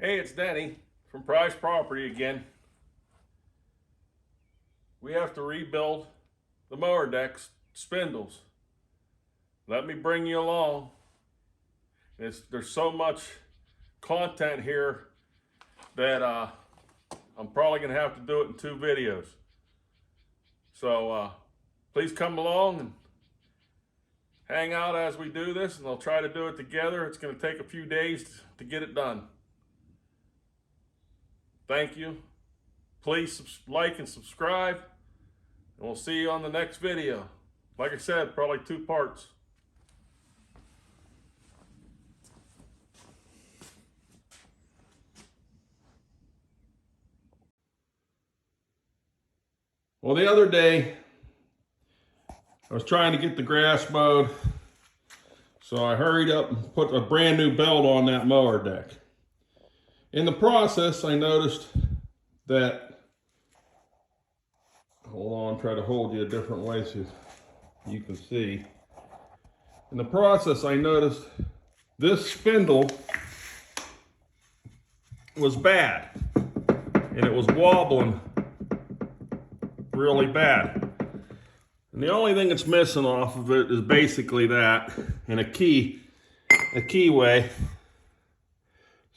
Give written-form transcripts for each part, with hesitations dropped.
Hey, it's Denny from Price Property again. We have to rebuild the mower deck's spindles. Let me bring you along. There's so much content here that I'm probably gonna have to do it in 2 videos. So please come along and hang out as we do this, and I'll try to do it together. It's gonna take a few days to get it done. Thank you. Please like and subscribe, and we'll see you on the next video. Like I said, probably 2 parts. Well, the other day, I was trying to get the grass mowed, so I hurried up and put a brand new belt on that mower deck. In the process, I noticed that, hold on, try to hold you a different way so you can see. In the process, I noticed this spindle was bad, and it was wobbling really bad. And the only thing that's missing off of it is basically that, and a keyway.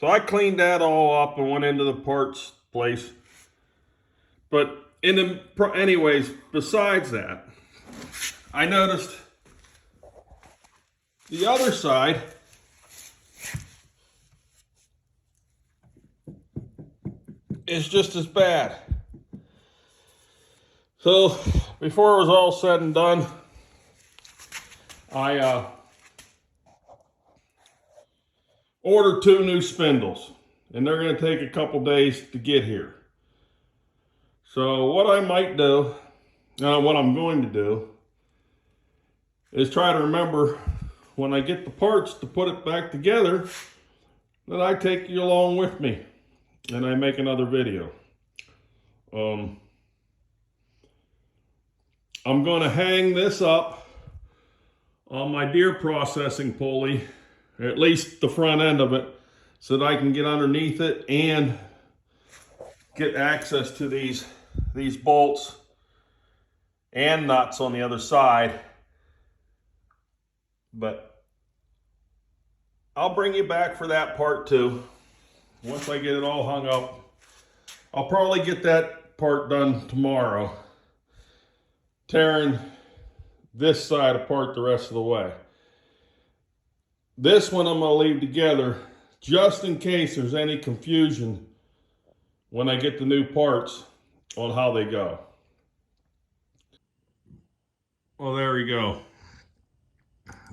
So I cleaned that all up and went into the parts place. But anyways, besides that, I noticed the other side is just as bad. So before it was all said and done, I ordered 2 new spindles, and they're going to take a couple days to get here. So what I might do, what I'm going to do, is try to remember when I get the parts to put it back together, that I take you along with me and I make another video. I'm going to hang this up on my deer processing pulley, at least the front end of it, so that I can get underneath it and get access to these bolts and nuts on the other side. But I'll bring you back for that part too. Once I get it all hung up, I'll probably get that part done tomorrow, tearing this side apart the rest of the way. This one I'm going to leave together just in case there's any confusion when I get the new parts on how they go. Well, there we go.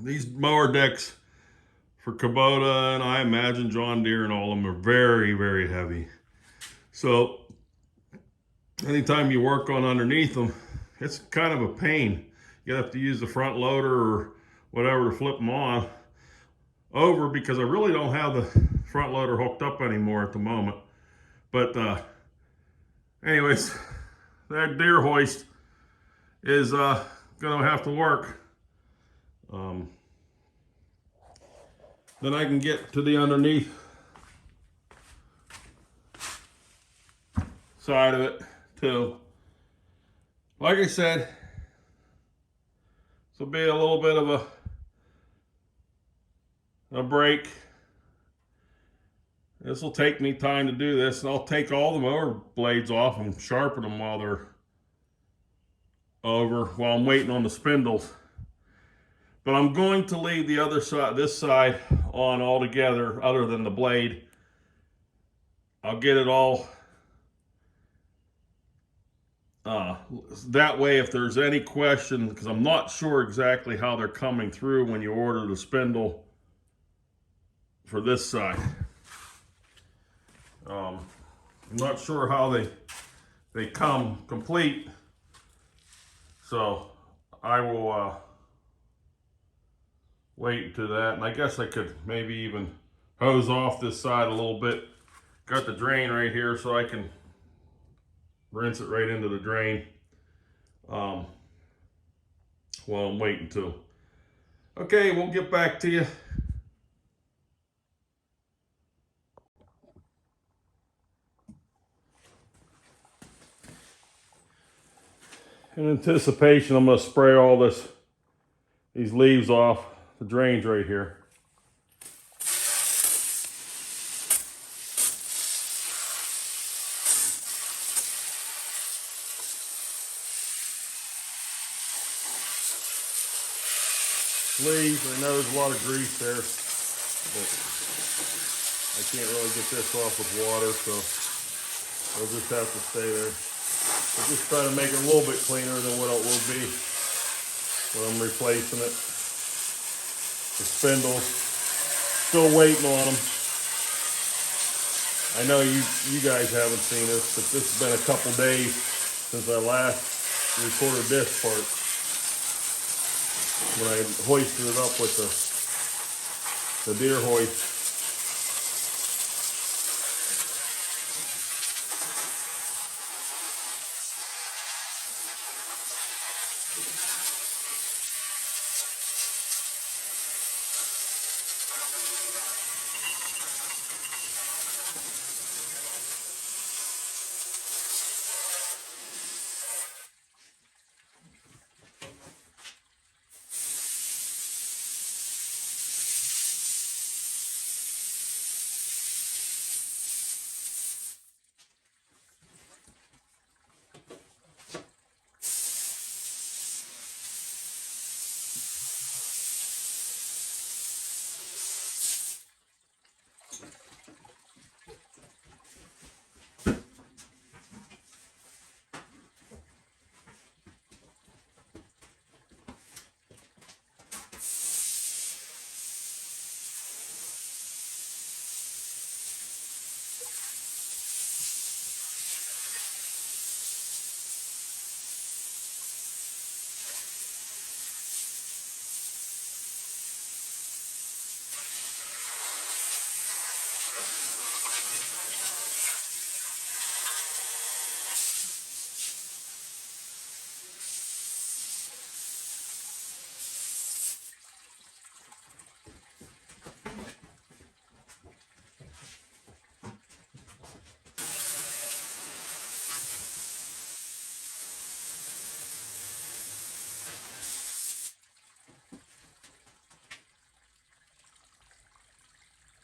These mower decks for Kubota, and I imagine John Deere and all of them, are very, very heavy. So anytime you work on underneath them, it's kind of a pain. You have to use the front loader or whatever to flip them on over, because I really don't have the front loader hooked up anymore at the moment. But anyways, that deer hoist is gonna have to work. Then I can get to the underneath side of it too. Like I said, this will be a little bit of a break. This will take me time to do this, and I'll take all the mower blades off and sharpen them while they're over, while I'm waiting on the spindles. But I'm going to leave the other side, this side, on altogether, other than the blade. I'll get it all that way. If there's any question, because I'm not sure exactly how they're coming through when you order the spindle for this side. I'm not sure how they come complete, so I will wait to that. And I guess I could maybe even hose off this side a little bit. Got the drain right here, so I can rinse it right into the drain while I'm waiting too. Okay, we'll get back to you. In anticipation, I'm going to spray all these leaves off the drains right here. Leaves, I know there's a lot of grease there, but I can't really get this off with water, so it'll just have to stay there. I'll just try to make it a little bit cleaner than what it will be when I'm replacing it. The spindles, still waiting on them. I know you guys haven't seen this, but this has been a couple days since I last recorded this part. When I hoisted it up with the deer hoist.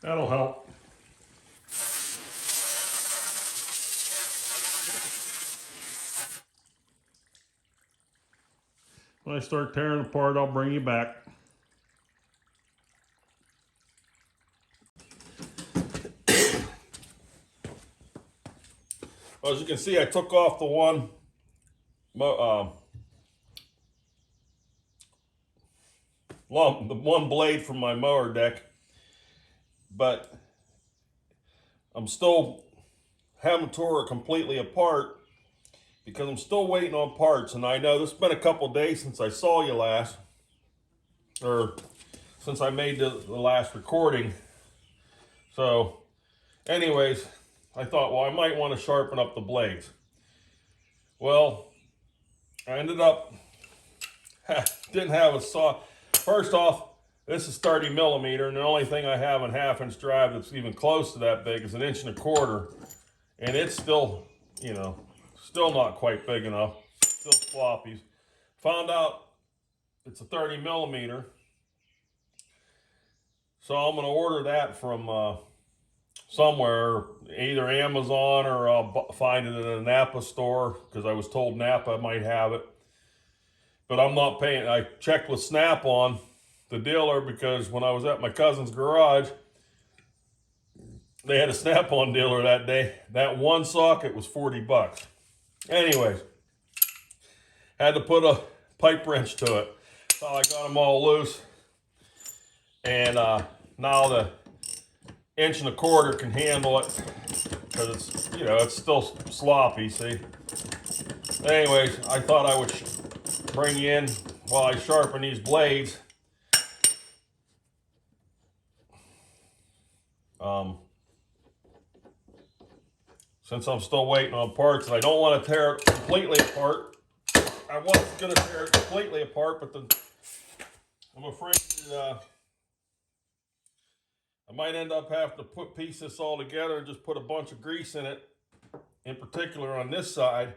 That'll help. When I start tearing apart, I'll bring you back. Well, as you can see, I took off the one blade from my mower deck, but I'm still haven't tore it completely apart because I'm still waiting on parts. And I know this has been a couple days since I saw you last, or since I made the last recording. So anyways, I thought, well, I might want to sharpen up the blades. Well, I ended up didn't have a saw. First off, this is 30 millimeter, and the only thing I have in 1/2-inch drive that's even close to that big is 1.25 inches, and it's still, still not quite big enough. Still floppies. Found out it's a 30 millimeter, so I'm going to order that from somewhere, either Amazon or I'll find it in a Napa store, because I was told Napa might have it. But I'm not paying. I checked with Snap-on, the dealer, because when I was at my cousin's garage, they had a Snap-on dealer that day. That one socket was 40 bucks. Anyways, had to put a pipe wrench to it. So I got them all loose. And now the 1.25 inch can handle it, because it's, it's still sloppy, see? Anyways, I thought I would bring you in while I sharpen these blades. Since I'm still waiting on parts, and I don't want to tear it completely apart. I was going to tear it completely apart, but I'm afraid that I might end up having to piece this all together and just put a bunch of grease in it, in particular on this side.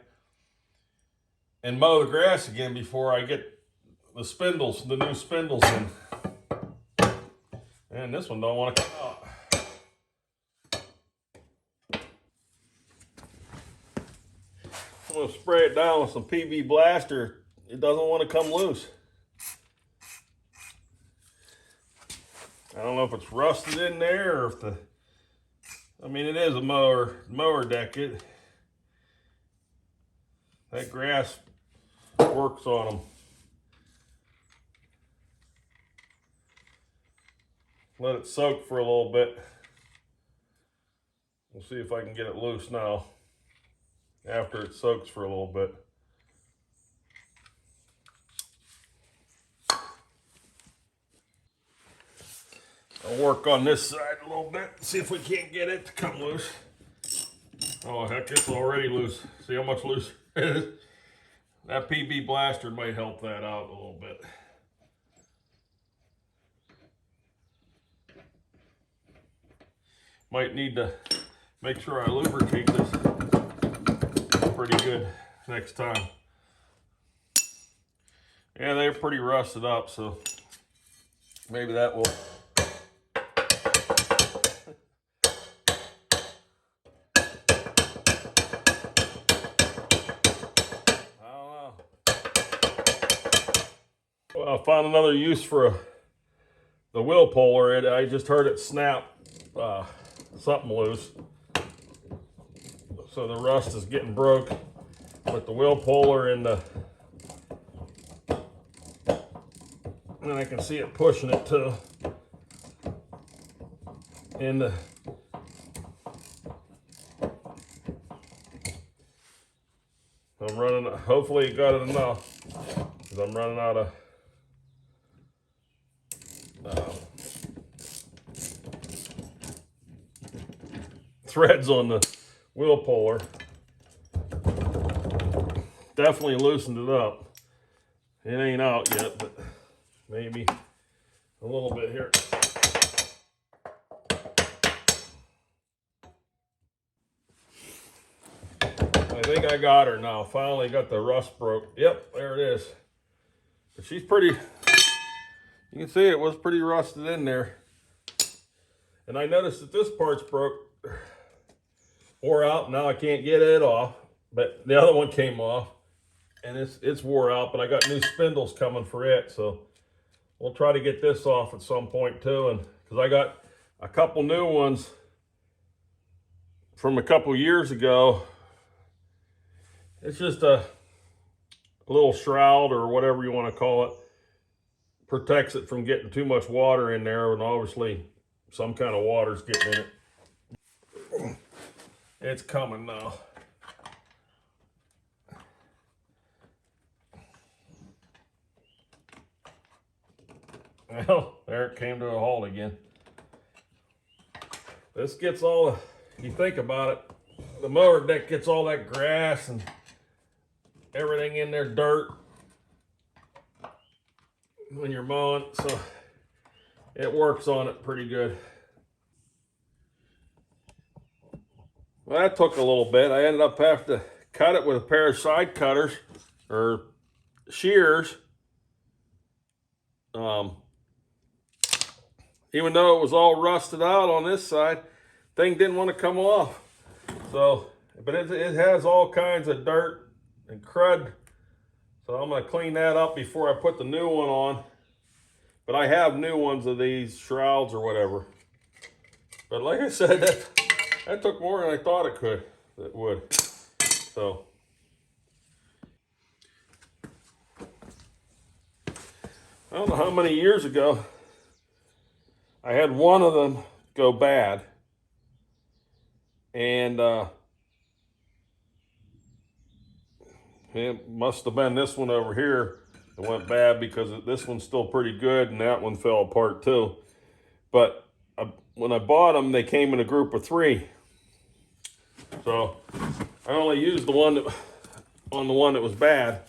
and mow the grass again before I get the spindles, the new spindles in. And this one don't want to come out. I'm going to spray it down with some PB Blaster. It doesn't want to come loose. I don't know if it's rusted in there or if I mean, it is a mower deck. That grass works on them. Let it soak for a little bit. We'll see if I can get it loose now after it soaks for a little bit. I'll work on this side a little bit, see if we can't get it to come loose. Oh heck, it's already loose. See how much loose it is? That PB Blaster might help that out a little bit. Might need to make sure I lubricate this pretty good next time. Yeah, they're pretty rusted up, so maybe that will. I don't know. Well, I found another use for the wheel puller. I just heard it snap something loose. So the rust is getting broke with the wheel puller and I can see it pushing it too. And I'm running, hopefully you got it enough, because I'm running out of threads on the wheel puller. Definitely loosened it up. It ain't out yet, but maybe a little bit here. I think I got her now. Finally got the rust broke. Yep, there it is. But she's pretty, you can see it was pretty rusted in there. And I noticed that this part's broke, wore out. Now I can't get it off, but the other one came off and it's wore out, but I got new spindles coming for it. So we'll try to get this off at some point too. And because I got a couple new ones from a couple years ago. It's just a little shroud or whatever you want to call it. Protects it from getting too much water in there, and obviously some kind of water's getting in it. It's coming now. Well, there it came to a halt again. This gets all, you think about it, the mower deck gets all that grass and everything in there, dirt, when you're mowing, so it works on it pretty good. Well, that took a little bit. I ended up having to cut it with a pair of side cutters or shears. Even though it was all rusted out on this side, thing didn't want to come off. So, but it has all kinds of dirt and crud. So I'm going to clean that up before I put the new one on. But I have new ones of these shrouds or whatever. But like I said, that took more than I thought it would. So I don't know how many years ago I had one of them go bad. And it must have been this one over here that went bad, because this one's still pretty good and that one fell apart too. But when I bought them, they came in a group of 3. So I only used the one on the one that was bad.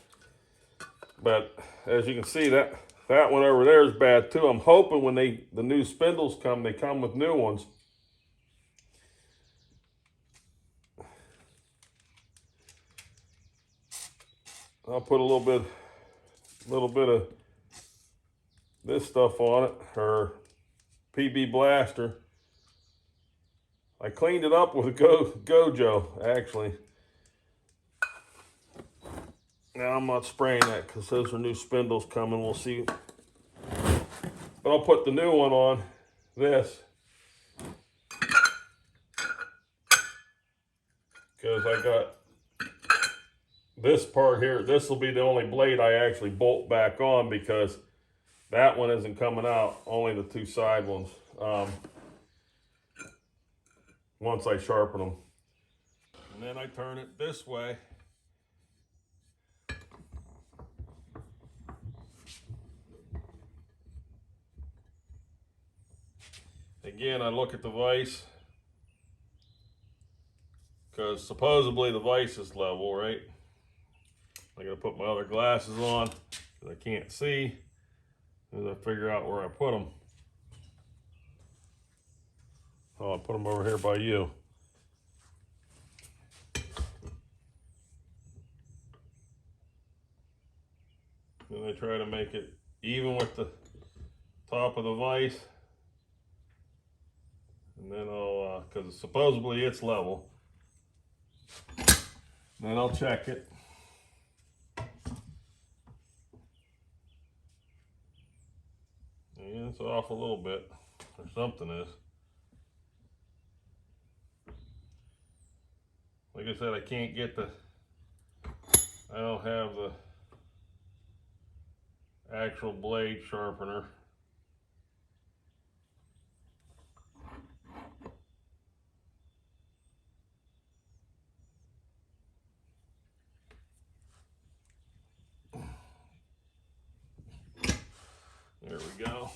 But as you can see, that one over there is bad too. I'm hoping when the new spindles come, they come with new ones. I'll put a little bit of this stuff on it, or PB Blaster. I cleaned it up with a Gojo, actually. Now I'm not spraying that because those are new spindles coming. We'll see. But I'll put the new one on this, because I got this part here. This will be the only blade I actually bolt back on, because that one isn't coming out, only the two side ones, once I sharpen them. And then I turn it this way. Again, I look at the vise, because supposedly the vise is level, right? I gotta put my other glasses on that I can't see as I figure out where I put them. Oh, I put them over here by you. And I try to make it even with the top of the vise. And then I'll, because supposedly it's level. Then I'll check it. And it's off a little bit, or something is. Like I said, I can't get I don't have the actual blade sharpener. There we go.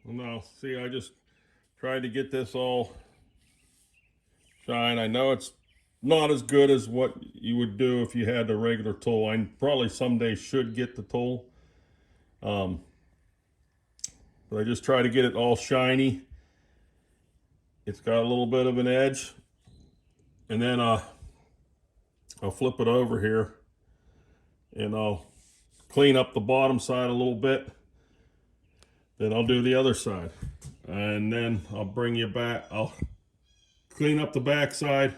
No, see, I just tried to get this all shine. I know it's not as good as what you would do if you had the regular tool. I probably someday should get the tool. But I just try to get it all shiny. It's got a little bit of an edge. And then I'll flip it over here and I'll clean up the bottom side a little bit. Then I'll do the other side. And then I'll bring you back. I'll clean up the back side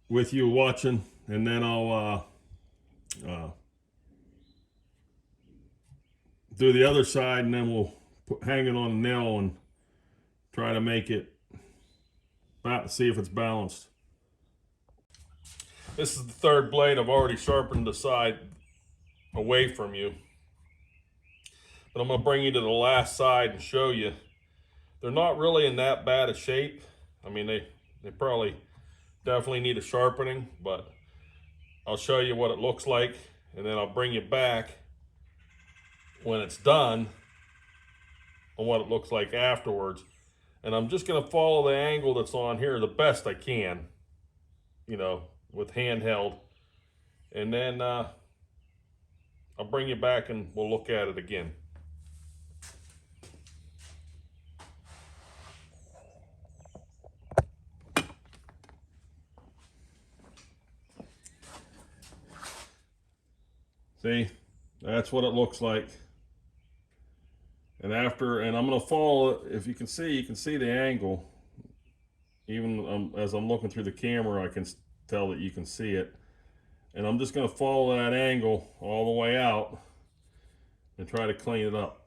with you watching, and then I'll do the other side, and then we'll hang it on a nail and try to make it, see if it's balanced. This is the third blade. I've already sharpened the side away from you. But I'm going to bring you to the last side and show you. They're not really in that bad a shape. I mean, they probably definitely need a sharpening, but I'll show you what it looks like, and then I'll bring you back when it's done on what it looks like afterwards. And I'm just going to follow the angle that's on here the best I can, you know, with handheld. And then I'll bring you back and we'll look at it again. See, that's what it looks like. And I'm going to follow it. If you can see the angle. Even as I'm looking through the camera, I can tell that you can see it. And I'm just going to follow that angle all the way out and try to clean it up.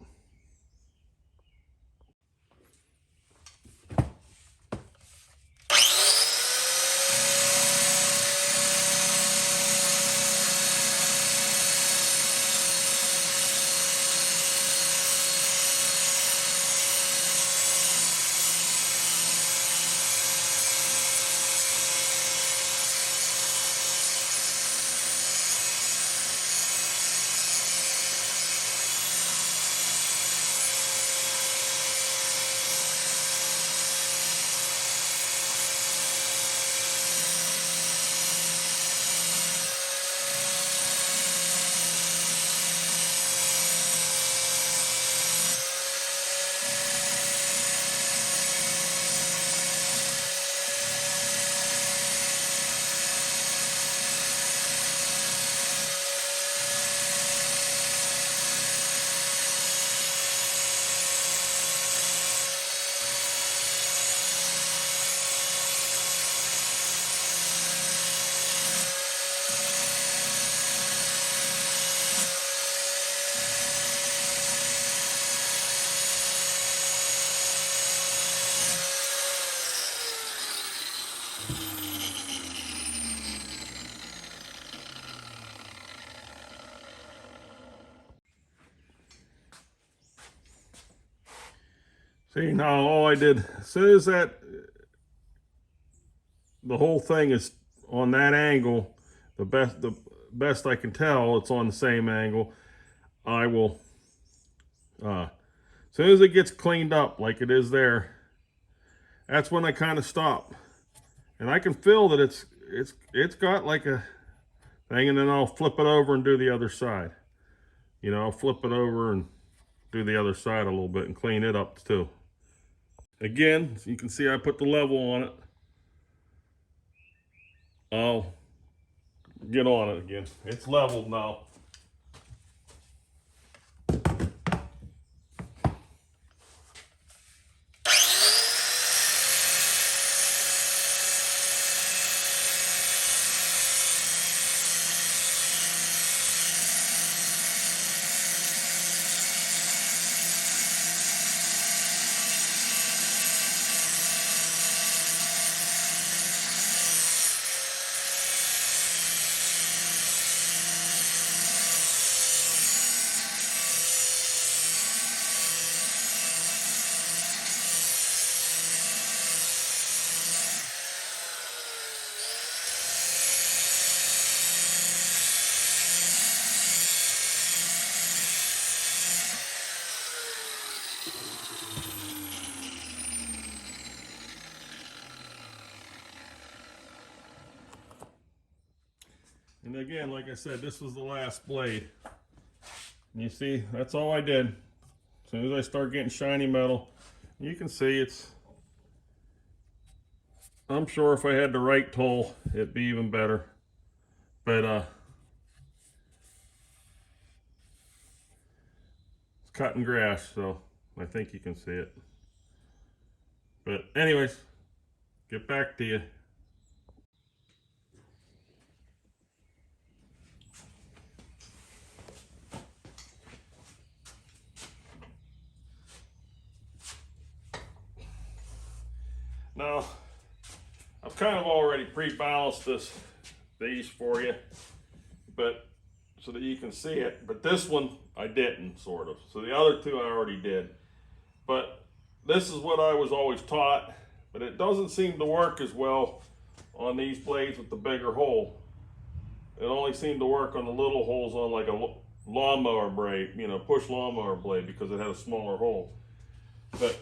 See, now all I did, as soon as the whole thing is on that angle, the best I can tell, it's on the same angle, I will, as soon as it gets cleaned up like it is there, that's when I kind of stop. And I can feel that it's got like a thing, and then I'll flip it over and do the other side. You know, I'll flip it over and do the other side a little bit and clean it up too. Again, you can see I put the level on it. I'll get on it again. It's leveled now. And again, like I said, this was the last blade. And you see, that's all I did. As soon as I start getting shiny metal, you can see I'm sure if I had the right tool, it'd be even better. But it's cutting grass, so I think you can see it. But anyways, get back to you. Now, I've kind of already pre-balanced this these for you, but so that you can see it. But this one I didn't, sort of. So the other two I already did. But this is what I was always taught, but it doesn't seem to work as well on these blades with the bigger hole. It only seemed to work on the little holes on like a lawnmower blade, you know, push lawnmower blade, because it had a smaller hole. But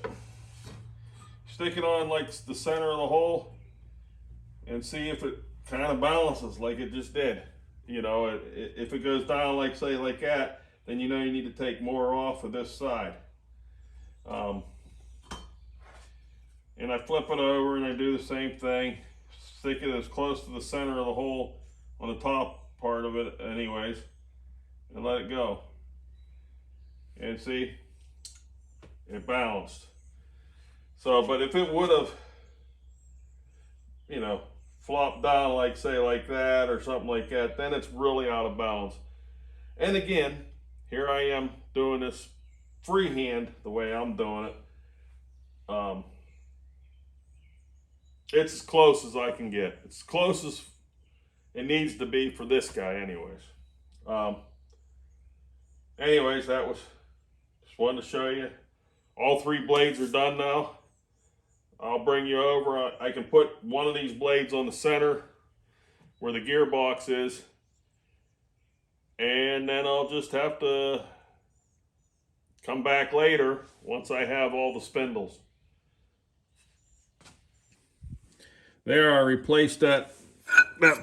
stick it on like the center of the hole and see if it kind of balances like it just did. You know, if it goes down like, say, like that, then you know you need to take more off of this side. And I flip it over and I do the same thing. Stick it as close to the center of the hole on the top part of it anyways, and let it go. And see, it balanced. So, but if it would have, you know, flop down like, say, like that or something like that, then it's really out of balance. And again, here I am doing this freehand the way I'm doing it. It's as close as I can get. It's as close as it needs to be for this guy anyways. Anyways, that was just wanted to show you. All three blades are done now. I'll bring you over. I can put one of these blades on the center where the gearbox is, and then I'll just have to come back later once I have all the spindles. There, I replaced that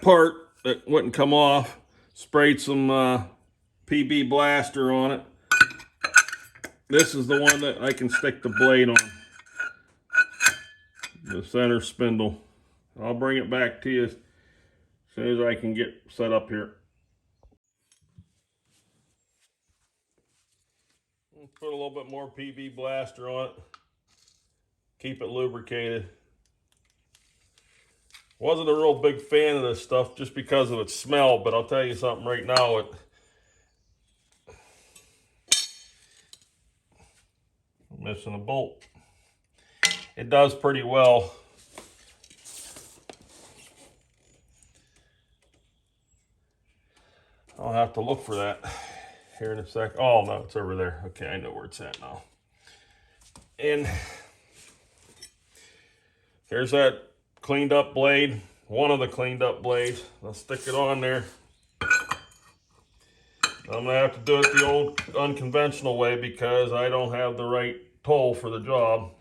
part that wouldn't come off. Sprayed some PB Blaster on it. This is the one that I can stick the blade on. The center spindle. I'll bring it back to you as soon as I can get set up here. Put a little bit more PB Blaster on it. Keep it lubricated. Wasn't a real big fan of this stuff just because of its smell, but I'll tell you something right now, I'm missing a bolt. It does pretty well. I'll have to look for that here in a sec. Oh no, it's over there. Okay, I know where it's at now. And here's that cleaned up blade, one of the cleaned up blades. I'll stick it on there. I'm gonna have to do it the old unconventional way because I don't have the right tool for the job.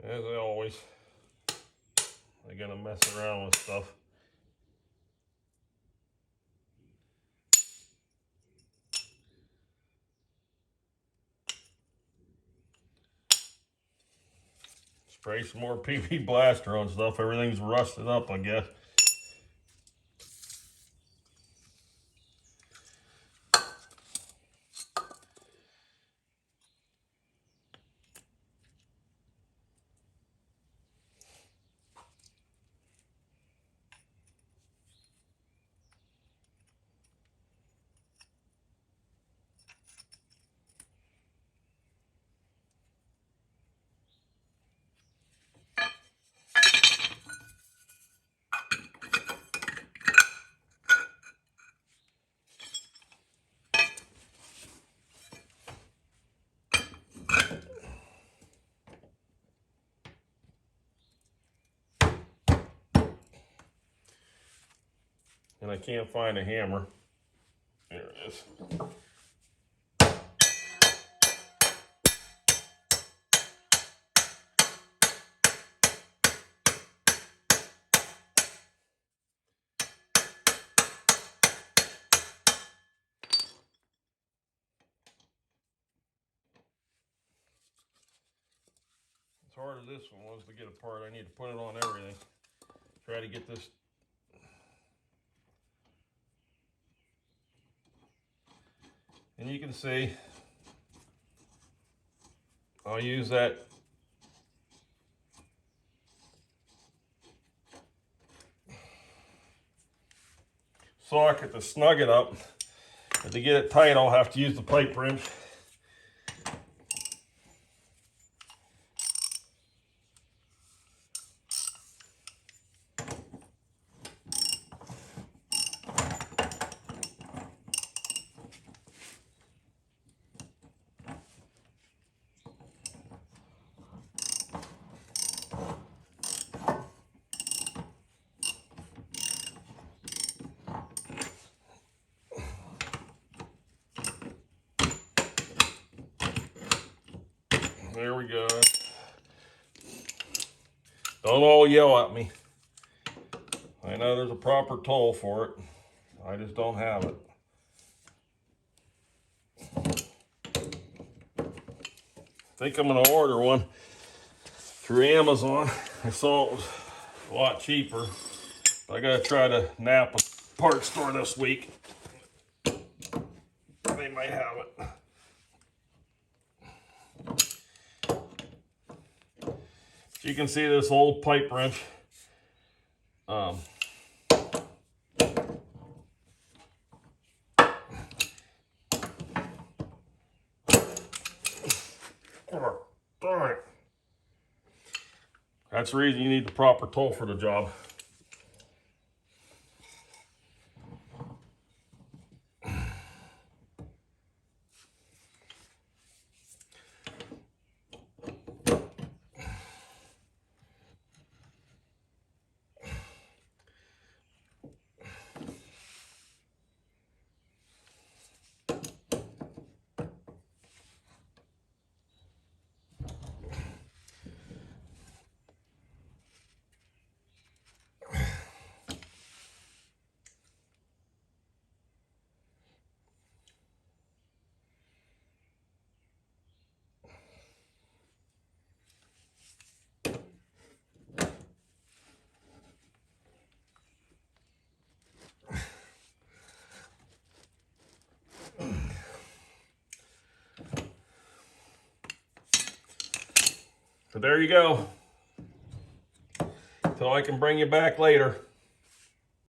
As always, I'm gonna mess around with stuff. Spray some more PB Blaster on stuff. Everything's rusted up, I guess. And I can't find a hammer. There it is. As hard as this one was to get apart, I need to put it on everything. Try to get this. And you can see, I'll use that socket to snug it up. But to get it tight, I'll have to use the pipe wrench. There we go. Don't all yell at me. I know there's a proper tool for it. I just don't have it. I think I'm gonna order one through Amazon. I saw it was a lot cheaper. But I gotta try to nap a parts store this week. They might have it. So you can see this old pipe wrench. Darn it. That's the reason you need the proper tool for the job. So there you go. Until I can bring you back later.